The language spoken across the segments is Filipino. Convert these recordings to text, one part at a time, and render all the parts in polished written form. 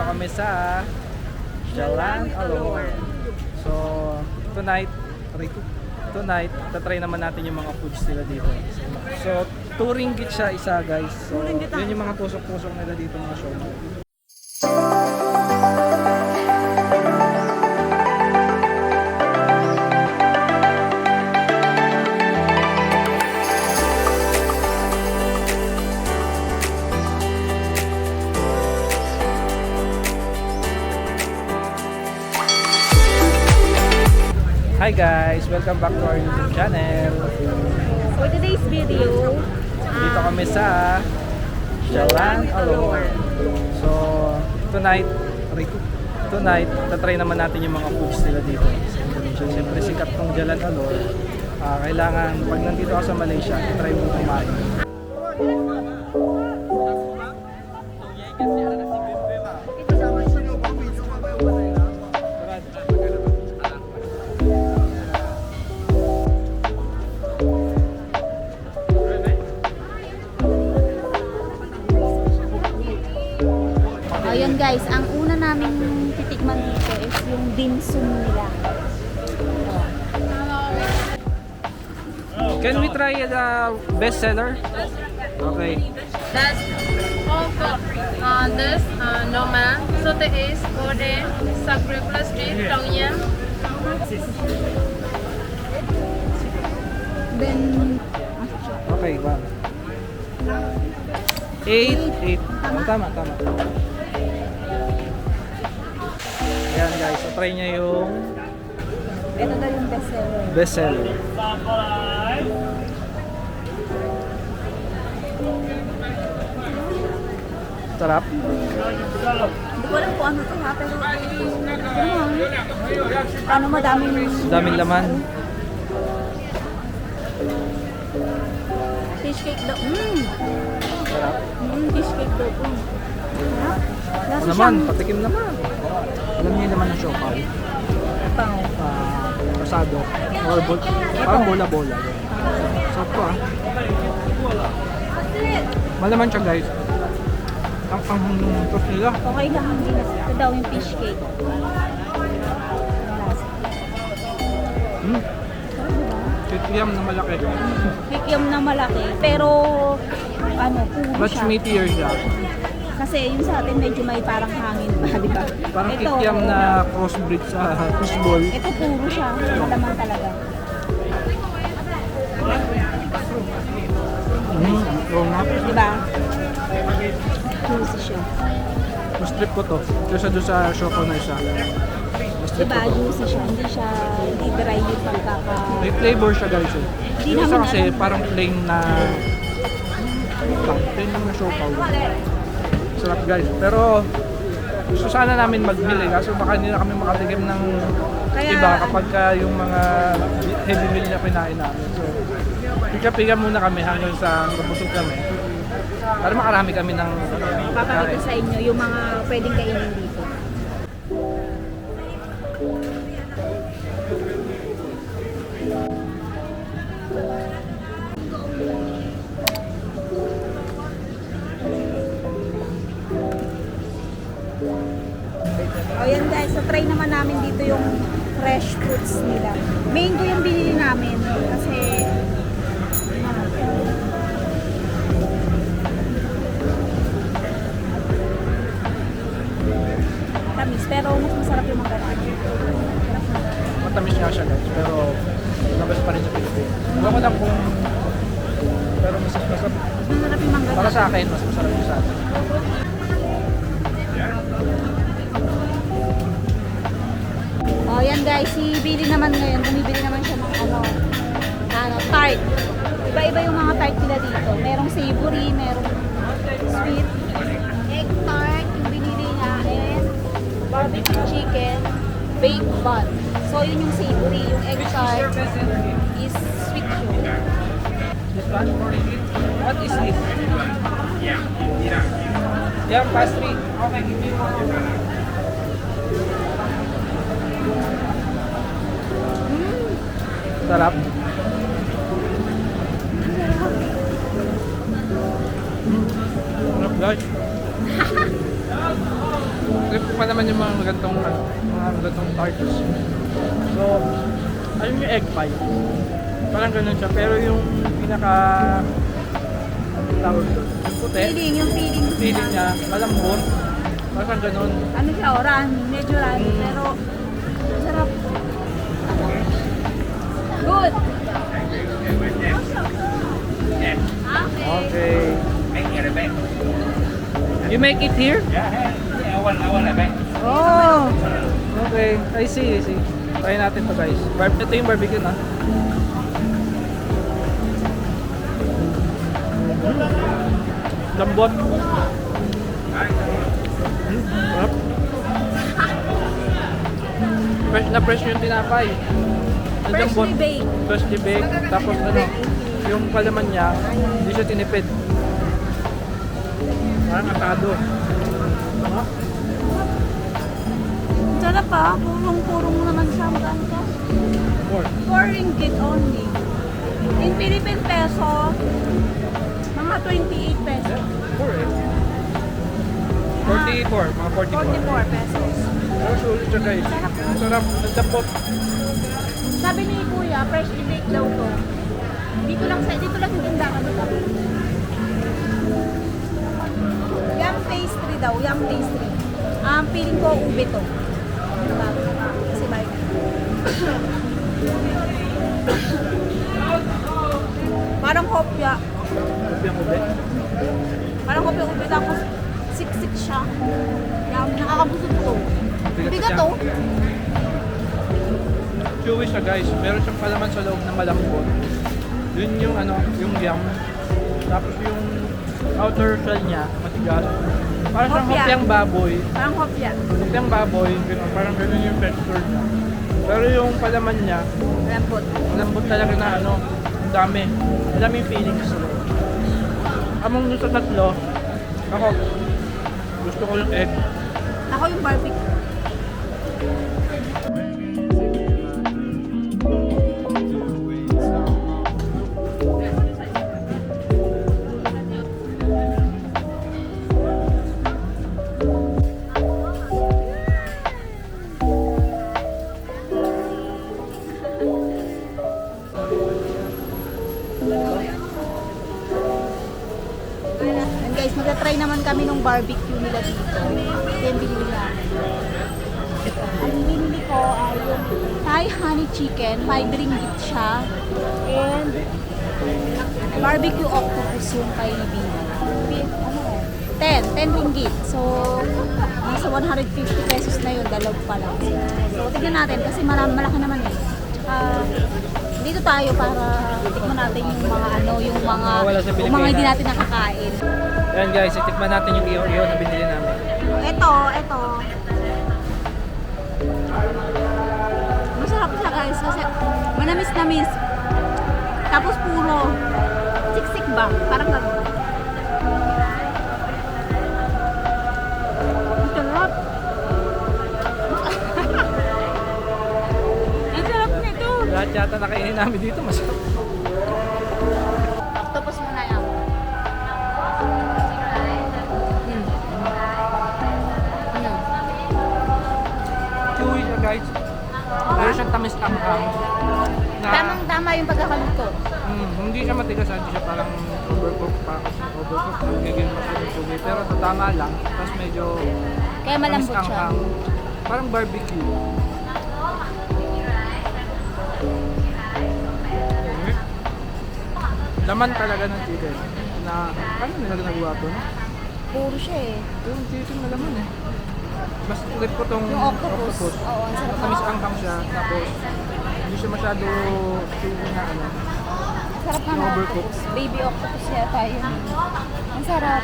kami sa Jalan Alor. So, tonight, tatry naman natin yung mga foods nila dito. So, 2 ringgit siya isa, guys. So, yun yung mga tusok-tusok nila dito, mga siomai. Hi guys! Welcome back to our YouTube channel. For today's video, Dito kami sa Jalan Alor. So, tonight, tatry naman natin yung mga foods nila dito sa Indonesia. Siyempre, sikat tong Jalan Alor. Kailangan, pag nandito ka sa Malaysia, try mo kumain. ayun guys, ang una naming titikman dito is yung dimsum nila. Can we try the best seller? Okay. That's all for this normal. So there is golden, sacred plastic, tom yum. Then, Okay, wow. 8. Tama. Ayan guys, so try niya yung ito daw yung best seller. best seller. Sarap. Hindi ko alam kung ano to ha, pero ano Daming laman. Fish cake daw. Sarap. Fish cake daw. Lasa Naman, siyang patikim naman. Alam niyo naman ng siopaw. pang. Pasado. Or parang bola-bola. So ito malaman siya guys. Ang tos nila. Okay lang hindi na. Ito daw yung fish cake. Kikiam na malaki. Kikiam na malaki, pero ano, puro Much siya. meatier siya. Kasi yung sa atin medyo may parang hangin pa, di ba? Parang Ito, kikiam na crossbreed sa fishball. ito puro siya, malaman talaga. Oo nga. Di ba? Juicy siya. Mas trip ko to. Kesa doon sa siopaw na isa. Mas Di trip ba? ko to. Juicy siya. Hindi dry yung pagkaka... May flavor siya guys eh. Hindi Yung isa naman kasi alam. parang plain na na siopaw. Sarap guys. Pero gusto sana namin mag-meal eh. Kaso baka hindi na kami makatikim ng iba kapag yung mga heavy meal na kinain namin. So, pika-pika muna kami hanggang sa mabusog kami. Para makarami kami ng Papakita sa inyo yung mga pwedeng kainin dito. O yan guys, so try naman namin dito yung fresh fruits nila. Mango yung binili namin kasi tamis, pero mas masarap yung mga ganun. matamis nga siya guys. Pero labas pa rin sa Pilipinas. Alam ko lang kung pero mas masarap. Mas masarap yung mangga. Para sa akin, mas masarap yung sa atin. Oh, yan guys, si Billy naman ngayon, bumibili naman siya ng tart. Iba-iba yung mga tart nila dito. Merong savory, merong sweet, egg tart, yung binili niya, and barbecue chicken, baked bun. So, yun yung savory. Yung egg tart is sweet siya. This one? What is this? Yeah, pastry. Okay, give me one. Sarap. Sarap guys. trip ko pa naman yung mga gantong, mga gantong tarts. So, ayun yung egg pie. Parang ganun siya, pero yung pinaka, anong tawag doon? Yung puti, Yung feeling feeling niya, malambot. Parang ganun. ano siya, runny, medyo runny, pero sarap. Good. Okay. Okay. You make it here? Oh. Okay, I see. Try natin to guys. Ito yung barbecue na. Lambot. Sarap. Fresh na fresh yung tinapay. Ang Freshly lambot. baked. Freshly baked. Tapos ano, yung palaman niya, hindi siya tinipid. Parang atado. Sarap pa, purong-purong naman siya. Magkano ka? 4 ringgit only. In Philippine peso, mga 28 pesos. 44, mga 44. 44 pesos. Pero sulit siya guys. Ang sarap, ang dapot. Sabi ni Kuya, freshly baked daw to. Dito lang yung tindahan dito. Yum pastry daw, yum pastry. Feeling ko ube to. Diba? Kasi may parang hopya. Yung ube. Parang hopya ube tapos siksik siya. Yum, nakakabusog to. Bigat Bigat siya. to. Chewy siya guys. Meron siyang palaman sa loob na malambot. Yun yung ano, yung yam. Tapos yung outer shell niya, matigas. Parang siyang Hopya. hopyang baboy. Parang hopya. Hopyang baboy, ganun, parang ganun yung texture niya. Pero yung palaman niya, Lambot. malambot talaga na ano, ang dami. Ang daming feelings sa loob. Among doon sa tatlo, ako, gusto ko yung egg. Ako yung barbecue. And guys, magta-try naman kami ng barbecue nila dito. Ito yung binili namin. Ang binili ko ay yung Thai honey chicken, 5 ringgit siya. And barbecue octopus yung kay Bini. 10 ringgit. So, nasa 150 pesos na yun, dalaw pa lang. So, tignan natin kasi malaki naman eh. Tsaka, dito tayo para tikman natin yung mga ano, yung mga, Wala sa yung mga hindi Pilipinas. natin nakakain. Ayan guys, itikman natin yung iyo-iyo na binili namin. Ito. Masarap siya guys kasi manamis-namis. Tapos puro siksik ba? Parang gano'n. Ang sarap. Ang sarap nito. Lahat yata nakainin namin dito, masarap. Octopus muna yan. Ano? Chewy siya guys. Meron siyang tamis-tanghang. Na, Tamang-tama yung pagkakaluto. hindi siya matigas, hindi siya parang overcook pa. Overcook, nagiging masyadong chewy. Pero tama lang, tapos medyo Kaya malambot siya. tamis-tanghang. Parang barbecue. Laman talaga ng chicken. Na, paano nila ginagawa to, no? Puro siya eh. Yung chicken na laman eh. Mas trip ko tong Yung octopus. Oo, ang sarap. Tamis anghang siya, tapos hindi siya masyado chewy na ano. Ang sarap nga ng Overcooked. octopus. Baby octopus yata yun. Ang sarap.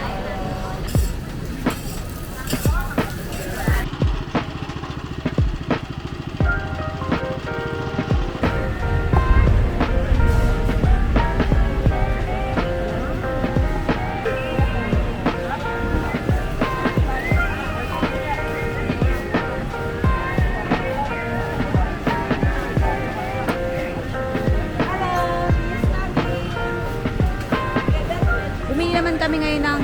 Bumili naman kami ngayon ng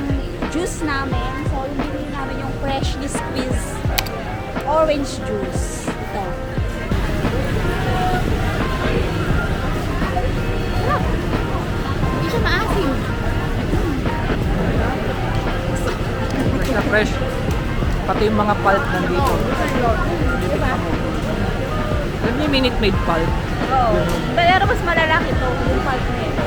orange juice. Ito. Sarap. Hindi siya maasim. Fresh na fresh. Pati yung mga pulp nandito. Diba? Alam niyo yung Minute Maid pulp? Oo. Pero mas malalaki ito. Yung pulp na ito.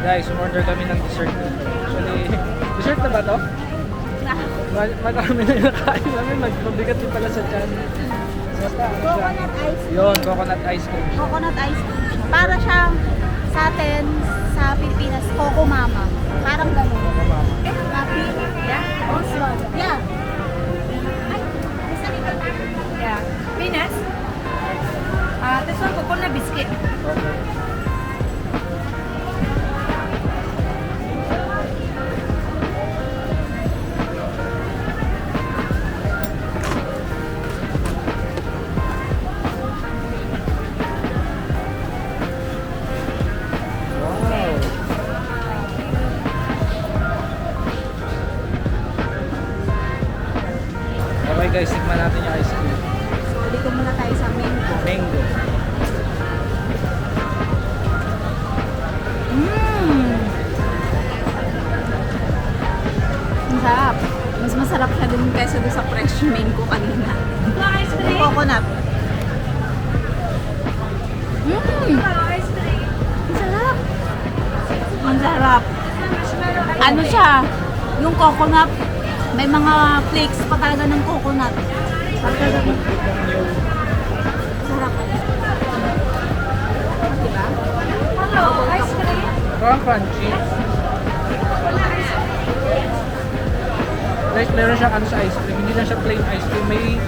Guys, umorder kami ng dessert dito. Actually, dessert na ba to? Marami na yung nakain namin. Mabigat din pala sa tiyan. Basta, ano siya? Coconut ice cream. Yun, coconut ice cream. Coconut ice cream siya. Para siyang sa atin, sa Pilipinas, Coco Mama. Parang gano'n. Coco Mama. Happy? Yeah. Also, yeah. Ay, isa dito. Yeah. Peanuts. This one coconut biscuit. Okay. Wow. Okay guys, tikman natin yung ice cream. So, dito muna tayo sa mango. Mango. Ang sarap. Mas masarap siya dun kaysa dun sa fresh mango kanina. Ice cream. Coconut. Ice cream. Ang sarap. Ang sarap. Ano siya? Yung coconut, may mga flakes pa talaga ng coconut. Sarap. Diba? Hello, ice cream. Parang crunchy. Guys, meron siyang ano sa ice cream. Hindi lang siya plain ice cream. May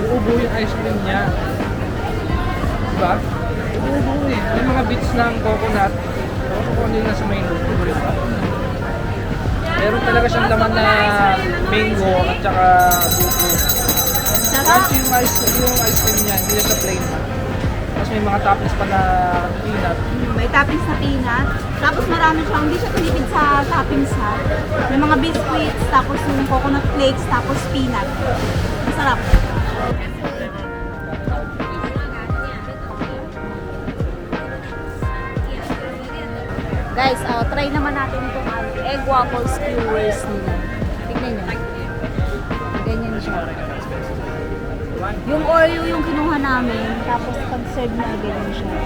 buo-buo yung ice cream niya. Diba? Buo-buo eh. May mga bits ng coconut. Ewan ko kung ano yung nasa mango. Favorite ba? Meron talaga siyang laman na mango at saka buko. Sarap. Crunchy yung ice cream niya. Hindi lang siya plain. Tapos may mga toppings pa na peanut. May toppings na peanut. Tapos marami siyang, hindi siya tinipid sa toppings ha. May mga biscuits, tapos yung coconut flakes, tapos peanut. Masarap. Guys, try naman natin itong egg waffle skewers nila. Tignan nyo. Ganyan siya. Yung Oreo yung kinuha namin, tapos pag-serve na ganyan siya.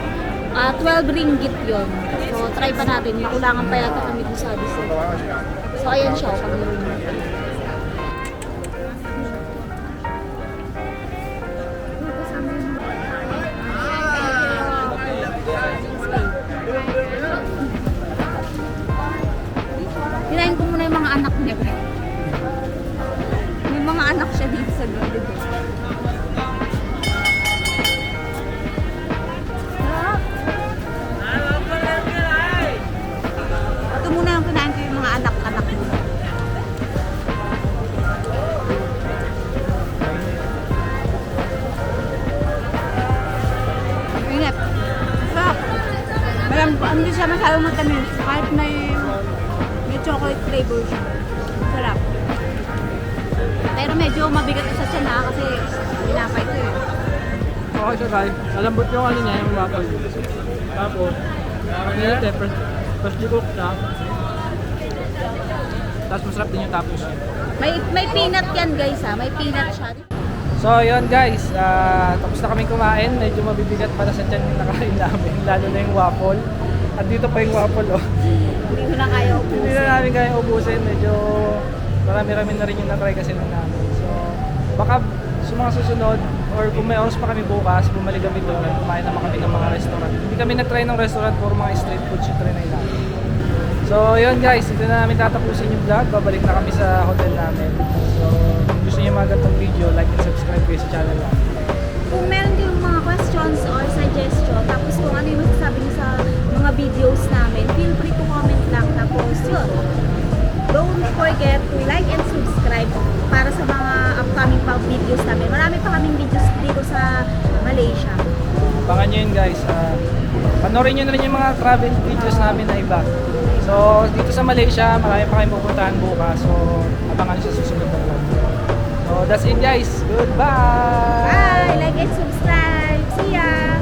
12 ringgit yon. So, try pa natin. Nakulangan pa yata kami dun sa dessert. So, ayan siya. Pag Hinahin ko muna yung mga anak niya. May mga anak siya dito sa loob. Ito muna yung kinain ko yung mga anak-anak mo. Ingat. Sarap. Hindi siya masyadong matamis. Kahit may chocolate flavor siya. Sarap. Pero medyo mabigat ito sa tiyan ha, kasi pinapay ito eh. Okay siya guys. Malambot yung ano niya, yung waffle. Tapos, minute eh, freshly cooked na. Tapos masarap din yung tapos niya. May peanut yan guys ha, may peanut siya. So yun guys, tapos na kami kumain. Medyo mabibigat pala sa tiyan yung nakain namin. Lalo na yung waffle. At dito pa yung waffle oh. Hindi ko na kaya Hindi ubusin. na namin kaya ubusin. Medyo marami-rami na rin yung natry kasi nung namin. So baka sa mga susunod or kung may oras pa kami bukas, bumalik kami doon at kumain naman kami ng mga restaurant. Hindi kami na-try ng restaurant for mga street food yung try na namin. So yun guys, dito na namin tatapusin yung vlog. Babalik na kami sa hotel namin. So kung gusto niyo mga ganitong video, like and subscribe kayo sa channel namin. Kung meron kayong mga questions or suggestion, tapos kung ano yung masasabi niyo sa mga videos namin, feel free to comment lang. Tapos yun, don't forget to like and subscribe para sa mga upcoming pa videos namin. Marami pa kaming videos dito sa Malaysia. abangan nyo yun guys. Panoorin nyo na rin yung mga travel videos namin na iba. So dito sa Malaysia, marami pa kayong pupuntahan bukas. So abangan nyo sa susunod na vlog. So that's it guys. Goodbye! Bye! Like and subscribe. See ya!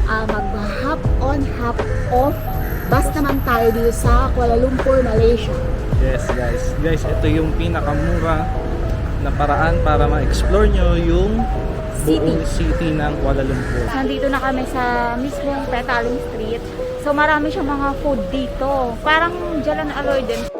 Mag-hop on, hop off. Bus naman tayo dito sa Kuala Lumpur, Malaysia. Yes guys. Guys, ito yung pinakamura na paraan para ma-explore nyo yung buong city ng Kuala Lumpur. Nandito na kami sa mismong Petaling Street. So marami siyang mga food dito. Parang Jalan Aloy din.